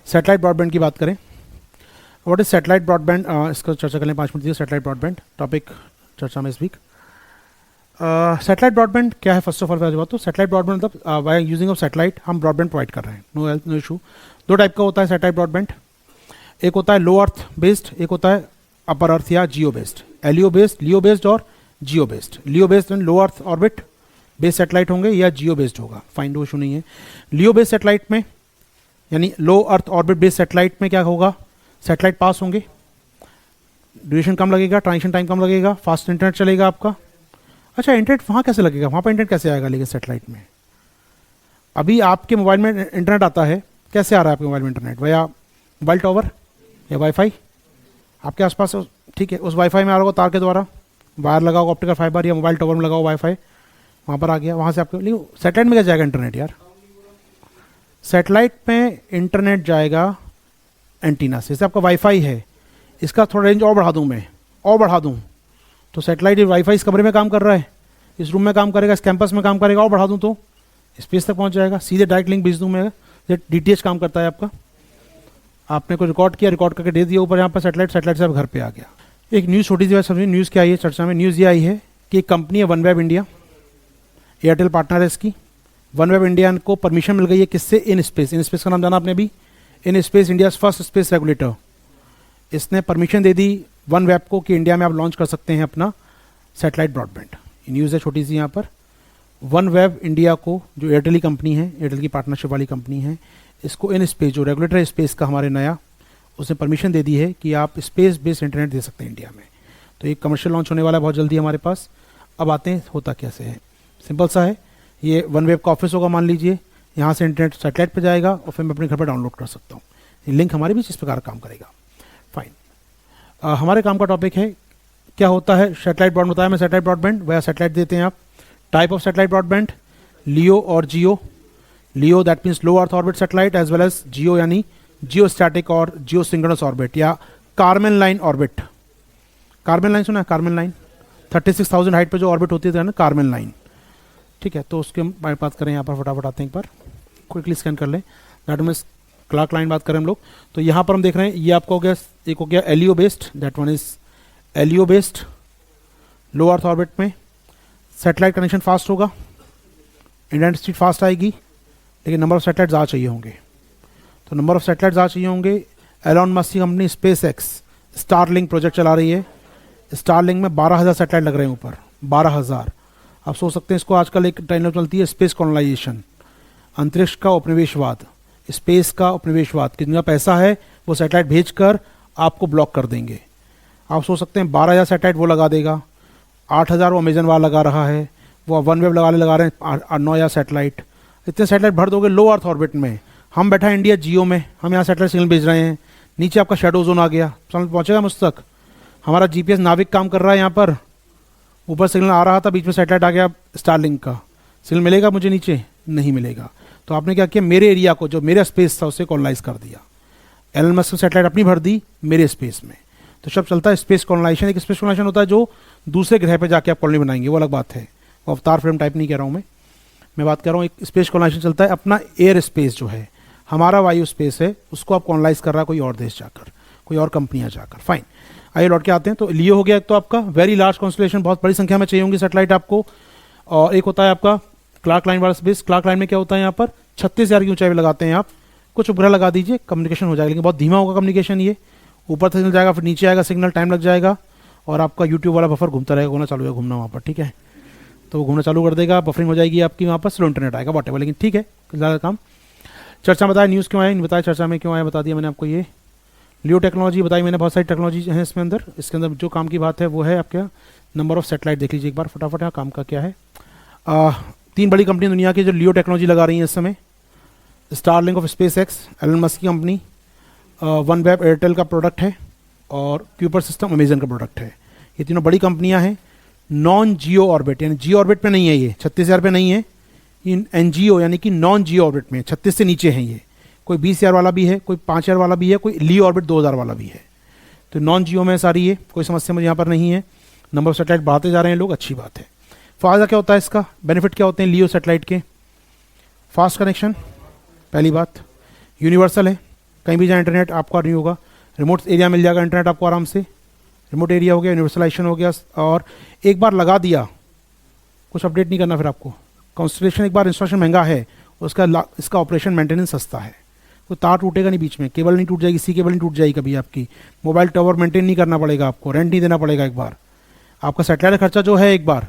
Satellite broadband की बात करें, व्हाट इज सैटेलाइट ब्रॉडबैंड, इसको चर्चा कर लें 5 मिनट दीजिए। सैटेलाइट ब्रॉडबैंड टॉपिक चर्चा में इस वीक। सैटेलाइट ब्रॉडबैंड क्या है, फर्स्ट ऑफ ऑल पहले बात तो सैटेलाइट ब्रॉडबैंड मतलब बाय यूजिंग ऑफ सैटेलाइट हम ब्रॉडबैंड प्रोवाइड कर रहे हैं, नो इशू। दो टाइप का होता है सैटेलाइट ब्रॉडबैंड, एक होता है लो अर्थ बेस्ड, एक होता है अपर अर्थ या GEO based, LEO based, LEO based और GEO based. LEO based and low earth orbit based satellite होंगे या जियो बेस्ड होगा, फाइन, दो इशू नहीं है। लियो बेस्ड सैटेलाइट में यानी low earth orbit based satellite में क्या होगा, सैटेलाइट पास होंगे, ड्यूरेशन कम लगेगा, ट्रांजिशन टाइम कम लगेगा, फास्ट इंटरनेट चलेगा आपका। अच्छा, इंटरनेट वहाँ कैसे लगेगा, वहाँ पर इंटरनेट कैसे आएगा लेकिन सैटेलाइट में? अभी आपके मोबाइल में इंटरनेट आता है, कैसे आ रहा है आपके मोबाइल में इंटरनेट? भैया मोबाइल टावर या वाईफाई आपके आसपास, ठीक है, उस वाईफाई में आ रहा होगा तार के द्वारा, वायर लगा होगा ऑप्टिकल फाइबर या मोबाइल टावर में लगा होगा वाईफाई, वहाँ पर आ गया, वहाँ से आपके। लेकिन सैटेलाइट में क्या जाएगा इंटरनेट यार? सैटेलाइट में इंटरनेट जाएगा एंटीना से, जैसे आपका वाईफाई है, इसका थोड़ा रेंज और बढ़ा दूँ मैं, और बढ़ा दूँ तो सैटेलाइट वाईफाई इस कमरे में काम कर रहा है, इस रूम में काम करेगा, इस कैंपस में काम करेगा, और बढ़ा दूँ तो स्पेस तक पहुँच जाएगा, सीधे डायरेक्ट लिंक भेज दूँ मैं। डीटीएच काम करता है आपका, आपने कोई रिकॉर्ड किया, रिकॉर्ड करके दे दिया ऊपर यहाँ पर सैटेलाइट, सैटेलाइट से आप घर पे आ गया। एक न्यूज़ छोटी सी बात समझिए, न्यूज़ क्या आई है चर्चा में? न्यूज़ ये आई है कि एक कंपनी है वनवेब इंडिया, एयरटेल पार्टनर है इसकी। वनवेब इंडिया को परमिशन मिल गई है किससे? In space. इन स्पेस का नाम जाना आपने अभी, in space India first space regulator. इसने परमिशन दे दी वनवेब को कि इंडिया में आप लॉन्च कर सकते हैं अपना सैटेलाइट ब्रॉडबैंड। न्यूज़ है छोटी सी यहाँ पर, वनवेब इंडिया को, जो एयरटेल की कंपनी है, एयरटेल की पार्टनरशिप वाली कंपनी है, इसको इन स्पेस, जो रेगुलेटर है स्पेस का हमारे नया, उसने परमिशन दे दी है कि आप स्पेस बेस्ड इंटरनेट दे सकते हैं इंडिया में। तो एक कमर्शियल लॉन्च होने वाला है बहुत जल्दी हमारे पास। अब आते हैं होता कैसे है, सिंपल सा है, ये वनवेब का ऑफिस होगा मान लीजिए, यहाँ से इंटरनेट सैटेलाइट पे जाएगा और फिर मैं अपने घर पर डाउनलोड कर सकता हूँ। ये लिंक हमारे भी इस प्रकार काम करेगा, फाइन। हमारे काम का टॉपिक है क्या होता है सैटेलाइट ब्रॉडबैंड, बताया मैं सैटेलाइट ब्रॉडबैंड, वह सैटेलाइट देते हैं आप। Type of satellite broadband, LEO और GEO. LEO that means low earth orbit satellite, as well as GEO यानी जियो स्टैटिक और जियो सिंक्रोनस ऑर्बिट या Karman line orbit. Karman line सुना है? कार्मेन लाइन 36,000 हाइट पे जो ऑर्बिट होती है ना, कार्मेन लाइन, ठीक है। तो उसके बात करें यहाँ पर, फटाफट आते हैं, एक बार क्विकली स्कैन कर लें। दैट मीन्स क्लॉक लाइन बात करें हम लोग, तो यहाँ पर हम देख रहे हैं ये आपका हो गया, एक हो गया LEO based, that one is LEO based low earth orbit में। सैटेलाइट कनेक्शन फास्ट होगा, इंटरनेट स्पीड फास्ट आएगी, लेकिन नंबर ऑफ सैटेलाइट ज़्यादा चाहिए होंगे। तो नंबर ऑफ सैटेलाइट ज़्यादा चाहिए होंगे। एलॉन मस्क की company space x Starlink project चला रही है, स्टारलिंक में 12,000 सैटेलाइट लग रहे हैं ऊपर, 12,000। आप सोच सकते हैं इसको, आजकल एक ट्रेंड चलती है स्पेस कॉलोनाइजेशन, अंतरिक्ष का उपनिवेशवाद, स्पेस का उपनिवेशवाद, कि जिनका पैसा है वो सैटेलाइट भेजकर आपको ब्लॉक कर देंगे। आप सोच सकते हैं 12,000 सैटेलाइट वो लगा देगा, 8,000 वो अमेजन वाला लगा रहा है, वो वनवेब लगा रहे हैं 9,000 सैटेलाइट। इतने सैटेलाइट भर दोगे लो अर्थ ऑर्बिट में, हम बैठा इंडिया जियो में, हम यहाँ सैटेलाइट सिग्नल भेज रहे हैं, नीचे आपका शेडो जोन आ गया, समझ पहुँचेगा मुझ तक? हमारा जीपीएस नाविक काम कर रहा है यहाँ पर, ऊपर सिग्नल आ रहा था, बीच में सैटेलाइट आ गया स्टारलिंक का, सिग्नल मिलेगा मुझे नीचे? नहीं मिलेगा। तो आपने क्या किया, मेरे एरिया को, जो मेरा स्पेस था, उसे कॉलोनाइज कर दिया। एलन मस्क ने सैटेलाइट अपनी भर दी मेरे स्पेस में। तो सब चलता है स्पेस कॉलोनाइजेशन। एक स्पेस कॉलोनाइजेशन होता है जो दूसरे ग्रह पर जाके आप कॉलोनी बनाएंगे, वो अलग बात है, वो अवतार फ्रेम टाइप नहीं कह रहा हूँ मैं बात कर रहा हूँ एक स्पेस कॉलोनाइजेशन चलता है, अपना एयर स्पेस जो है, हमारा वायु स्पेस है, उसको आप कॉलोनाइज कर रहा है कोई और देश जाकर, कोई और कंपनियां जाकर, फाइन। आइए लौट के आते हैं। तो लियो हो गया एक, तो आपका वेरी लार्ज कॉन्स्टलेशन, बहुत बड़ी संख्या में चाहिए होंगी सैटेलाइट आपको। और एक होता है आपका क्लॉक लाइन वाला स्पेस। क्लॉक लाइन में क्या होता है, यहाँ पर 36,000 की ऊंचाई पे लगाते हैं आप, कुछ उपग्रह लगा दीजिए, कम्युनिकेशन हो जाएगा, लेकिन बहुत धीमा होगा कम्युनिकेशन, ये ऊपर सिग्नल जाएगा, फिर नीचे आएगा सिग्नल, टाइम लग जाएगा, और आपका यूट्यूब वाला बफर घूमता रहेगा, घूमना चालू है घूमना वहाँ पर, ठीक है। तो वो घूमना चालू कर देगा, बफरिंग हो जाएगी आपकी, वहाँ पर स्लो इंटरनेट आएगा, वॉट एवर, लेकिन ठीक है, ज़्यादा काम। चर्चा बताया, न्यूज़ क्यों आया, नहीं बताया, चर्चा में क्यों आया बता दिया मैंने आपको। ये लियो टेक्नोलॉजी बताई मैंने, बहुत सारी टेक्नोलॉजी हैं इसमें अंदर। इसके अंदर जो काम की बात है वो है आपके नंबर ऑफ सैटेलाइट। देख लीजिए एक बार फटाफट यहाँ काम का क्या है। 3 बड़ी कंपनी दुनिया की जो लियो टेक्नोलॉजी लगा रही है इस समय, Starlink of SpaceX Elon Musk की कंपनी, वनवेब एयरटेल का प्रोडक्ट है, और क्यूपर सिस्टम अमेजन का प्रोडक्ट है। ये तीनों बड़ी कंपनियां हैं। नॉन जियो ऑर्बिट यानी जियो ऑर्बिट पे नहीं है, ये 36,000 पे नहीं है, ये एनजीओ यानी कि नॉन जियो ऑर्बिट में 36 से नीचे हैं ये। कोई 20,000 वाला भी है, कोई 5,000 वाला भी है, कोई लियो ऑर्बिट 2,000 वाला भी है। तो नॉन जियो में सारी ये, कोई समस्या मुझे यहाँ पर नहीं है। नंबर ऑफ सैटेलाइट बढ़ाते जा रहे हैं लोग, अच्छी बात है। फ़ायदा क्या होता है इसका, बेनिफिट क्या होते हैं लियो सैटेलाइट के? फास्ट कनेक्शन, पहली बात, यूनिवर्सल है, कहीं भी जाए इंटरनेट आपका नहीं होगा, रिमोट एरिया मिल जाएगा इंटरनेट आपको आराम से, रिमोट एरिया हो गया, यूनिवर्सलाइजेशन हो गया, और एक बार लगा दिया कुछ अपडेट नहीं करना फिर आपको। कॉन्स्टलेशन एक बार इंस्टॉलेशन महंगा है, इसका ऑपरेशन मेंटेनेंस सस्ता है, कोई तार टूटेगा नहीं बीच में, केबल नहीं टूट जाएगी, सी केबल नहीं टूट जाएगी कभी आपकी, मोबाइल टावर मेंटेन नहीं करना पड़ेगा आपको, रेंट नहीं देना पड़ेगा एक बार, आपका सेटेलाइट खर्चा जो है एक बार,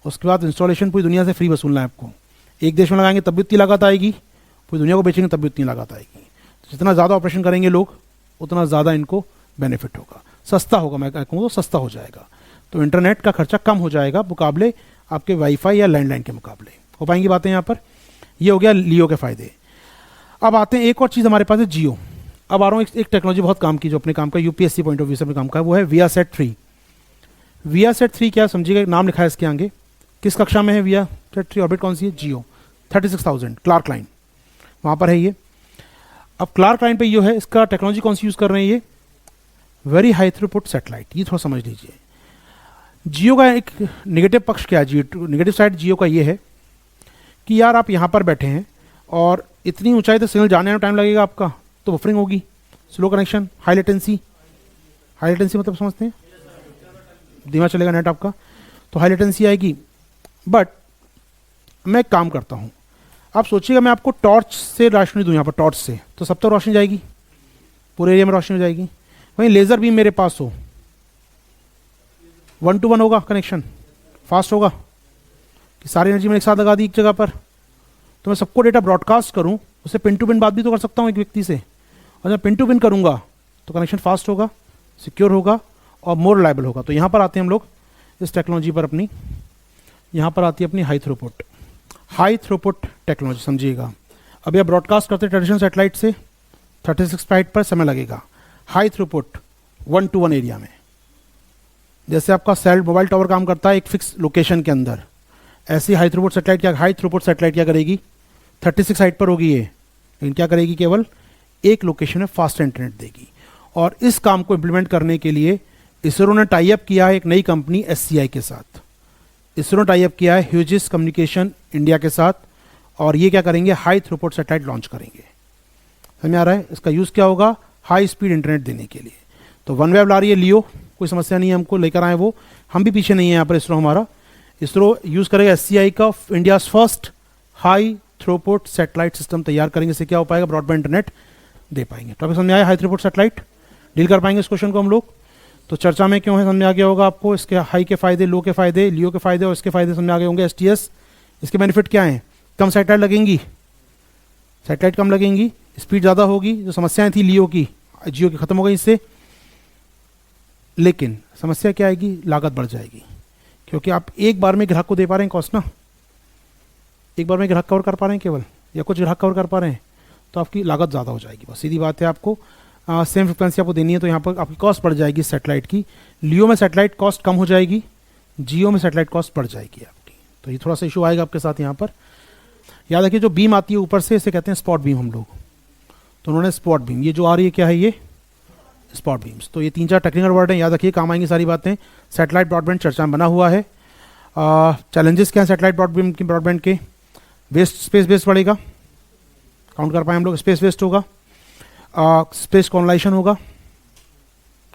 उसके बाद इंस्टॉलेशन पूरी दुनिया से फ्री वसूलना है आपको। एक देश में लगाएंगे तब भी उतनी लागत आएगी, पूरी दुनिया को बेचेंगे तब भी उतनी लागत आएगी। तो जितना ज़्यादा ऑपरेशन करेंगे लोग उतना ज़्यादा इनको बेनिफिट होगा, सस्ता होगा, मैं कहूँ तो सस्ता हो जाएगा। तो इंटरनेट का खर्चा कम हो जाएगा मुकाबले आपके वाईफाई या लैंडलाइन के मुकाबले। हो पाएंगी बातें यहाँ पर। ये हो गया लियो के फ़ायदे। अब आते हैं एक और चीज़ हमारे पास है जियो। अब आ रहा हूँ एक टेक्नोलॉजी बहुत काम की जो अपने काम का यूपीएससी पॉइंट ऑफ व्यू से अपने काम का है, वो है Viasat 3। Viasat 3 क्या समझिएगा, नाम लिखा है इसके आगे, किस कक्षा में है Viasat 3, ऑर्बिट कौन सी है, जियो 36,000 क्लार्क लाइन वहाँ पर है ये। अब क्लार्क लाइन पे ये है, इसका टेक्नोलॉजी कौन सी यूज़ कर रहे हैं ये, वेरी हाई थ्रूपुट सेटेलाइट। ये थोड़ा समझ लीजिए। जियो का एक नेगेटिव पक्ष क्या है, जियो नेगेटिव साइड जियो का ये है कि यार आप यहाँ पर बैठे हैं और इतनी ऊंचाई तक सिग्नल जाने में टाइम लगेगा आपका, तो बफरिंग होगी, slow connection, high latency. High latency मतलब समझते हैं, धीमा चलेगा नेट आपका, तो हाई लेटेंसी आएगी। बट मैं एक काम करता हूँ, आप सोचिएगा मैं आपको टॉर्च से रोशनी दूँ यहाँ पर, टॉर्च से, तो सब तो रोशनी जाएगी, पूरे एरिया में रोशनी हो जाएगी। वहीं लेज़र बीम मेरे पास हो, 1 to 1 होगा कनेक्शन, फास्ट होगा कि सारी एनर्जी मैंने एक साथ लगा दी एक जगह पर, तो मैं सबको डेटा ब्रॉडकास्ट करूँ, उससे पिन टू पिन बात भी तो कर सकता हूँ एक व्यक्ति से, और जब पिन टू पिन करूँगा तो कनेक्शन फास्ट होगा, सिक्योर होगा और मोर रिलायबल होगा। तो यहाँ पर आते हैं हम लोग इस टेक्नोलॉजी पर अपनी, यहाँ पर आती है अपनी हाई थ्रूपुट टेक्नोलॉजी। समझिएगा, अभी आप ब्रॉडकास्ट करते हैं ट्रेडिशनल सेटेलाइट से 36 फाइट पर समय लगेगा, हाई थ्रूपुट 1 to 1 एरिया में, जैसे आपका सेल मोबाइल टावर काम करता है एक फिक्स लोकेशन के अंदर, ऐसी हाई थ्रूपुट सेटेलाइट क्या करेगी, 36 साइट पर होगी ये, लेकिन क्या करेगी, केवल एक लोकेशन में फास्ट इंटरनेट देगी। और इस काम को इम्प्लीमेंट करने के लिए इसरो ने टाई अप किया है एक नई कंपनी SCI के साथ। इसरो ने टाई अप किया है ह्यूजिस कम्युनिकेशन इंडिया के साथ, और ये क्या करेंगे, हाई थ्रूपुट सेटेलाइट लॉन्च करेंगे। समझ में आ रहा है, इसका यूज़ क्या होगा, हाई स्पीड इंटरनेट देने के लिए। तो OneWeb ला रही है लियो, कोई समस्या नहीं है, हमको लेकर आए वो, हम भी पीछे नहीं है यहाँ पर। इसरो हमारा, इसरो यूज़ करेगा SCI का India's first high throughput satellite system तैयार करेंगे। इससे क्या हो पाएगा, ब्रॉडबैंड इंटरनेट दे पाएंगे। टॉपिक समझ में आया, हाई थ्रूपुट सेटेलाइट डील कर पाएंगे इस क्वेश्चन को हम लोग। तो चर्चा में क्यों है समझ में आ गया होगा आपको, इसके हाई के फायदे, लो के फायदे, लियो के फायदे और इसके फायदे समझ में आ गए होंगे। STS इसके बेनिफिट क्या हैं, कम सेटेलाइट लगेंगी, सेटेलाइट कम लगेंगी, स्पीड ज़्यादा होगी, जो समस्याएं थी लियो की जियो की खत्म हो गई इससे। लेकिन समस्या क्या आएगी, लागत बढ़ जाएगी, क्योंकि आप एक बार में ग्राहक को दे पा रहे हैं कॉस्ट ना, एक बार में ग्राहक कवर कर पा रहे हैं केवल, या कुछ ग्राहक कवर कर पा रहे हैं, तो आपकी लागत ज़्यादा हो जाएगी। बस सीधी बात है, आपको सेम फ्रिक्वेंसी आपको देनी है, तो यहाँ पर आपकी कॉस्ट बढ़ जाएगी सेटेलाइट की। लियो में सेटेलाइट कॉस्ट कम हो जाएगी, जियो में सेटेलाइट कॉस्ट बढ़ जाएगी आपकी। तो ये थोड़ा सा इशू आएगा आपके साथ यहाँ पर। याद रखिए, जो बीम आती है ऊपर से, इसे कहते हैं स्पॉट बीम हम लोग। तो उन्होंने स्पॉट बीम, ये जो आ रही है क्या है, ये स्पॉट बीम्स। तो ये 3-4 टेक्निकल वर्ड हैं, याद रखिए, काम आएंगी सारी बातें। सेटेलाइट ब्रॉडबैंड चर्चा में बना हुआ है। चैलेंजेस क्या है सेटेलाइट ब्रॉडबैंड के, वेस्ट स्पेस वेस्ट बढ़ेगा, काउंट कर पाए हम लोग, स्पेस वेस्ट होगा, स्पेस कॉन्लाइशन होगा,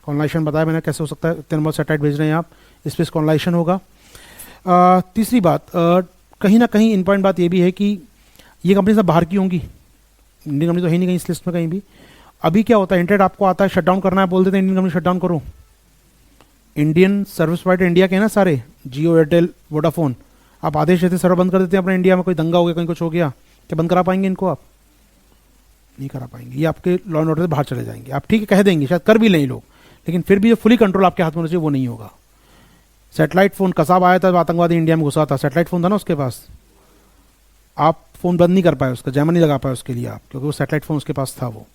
कॉन्लाइशन बताया मैंने कैसे हो सकता है, इतने नंबर सेटेलाइट भेज रहे हैं आप, स्पेस कॉन्लाइशन होगा। तीसरी बात, कहीं ना कहीं इंपॉर्टेंट बात ये भी है कि ये कंपनी सब बाहर की होंगी, इंडियन कंपनी तो है नहीं कहीं इस लिस्ट में कहीं भी। अभी क्या होता है, इंटरनेट आपको आता है, शट डाउन करना है, बोल देते हैं इंडियन कंपनी शट डाउन करो। इंडियन सर्विस प्रोवाइडर इंडिया के हैं ना सारे, जियो, एयरटेल, वोडाफोन, आप आदेश देते सर्वर बंद कर देते हैं अपने इंडिया में, कोई दंगा हो गया, कहीं कुछ हो गया, क्या बंद करा पाएंगे इनको आप? नहीं करा पाएंगे, ये आपके लॉ एंड ऑर्डर से बाहर चले जाएंगे। आप ठीक है कह देंगे, शायद कर भी लें लोग, लेकिन फिर भी जो फुली कंट्रोल आपके हाथ में होना चाहिए वो नहीं होगा। सेटेलाइट फ़ोन कसाब आया था, आतंकवादी इंडिया में घुसा था, सेटेलाइट फ़ोन था ना उसके पास, आप फ़ोन बंद नहीं कर पाए उसका, जैमर नहीं लगा पाए उसके लिए आप, क्योंकि वो सेटेलाइट फ़ोन उसके पास था, वो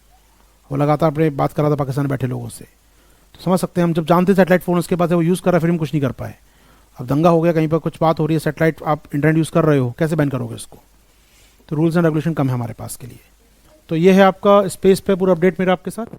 लगातार अपने बात कर रहा था पाकिस्तान में बैठे लोगों से। तो समझ सकते हैं हम, जब जानते सेटेलाइट फ़ोन उसके पास है, वो यूज़ कर रहा है, फिर हम कुछ नहीं कर पाए। अब दंगा हो गया, कहीं पर कुछ बात हो रही है, सेटेलाइट आप इंटरनेट यूज़ कर रहे हो, कैसे बैन करोगे इसको? तो रूल्स एंड रेगुलेशन कम है हमारे पास के लिए। तो ये है आपका स्पेस पे पूरा अपडेट मेरा आपके साथ।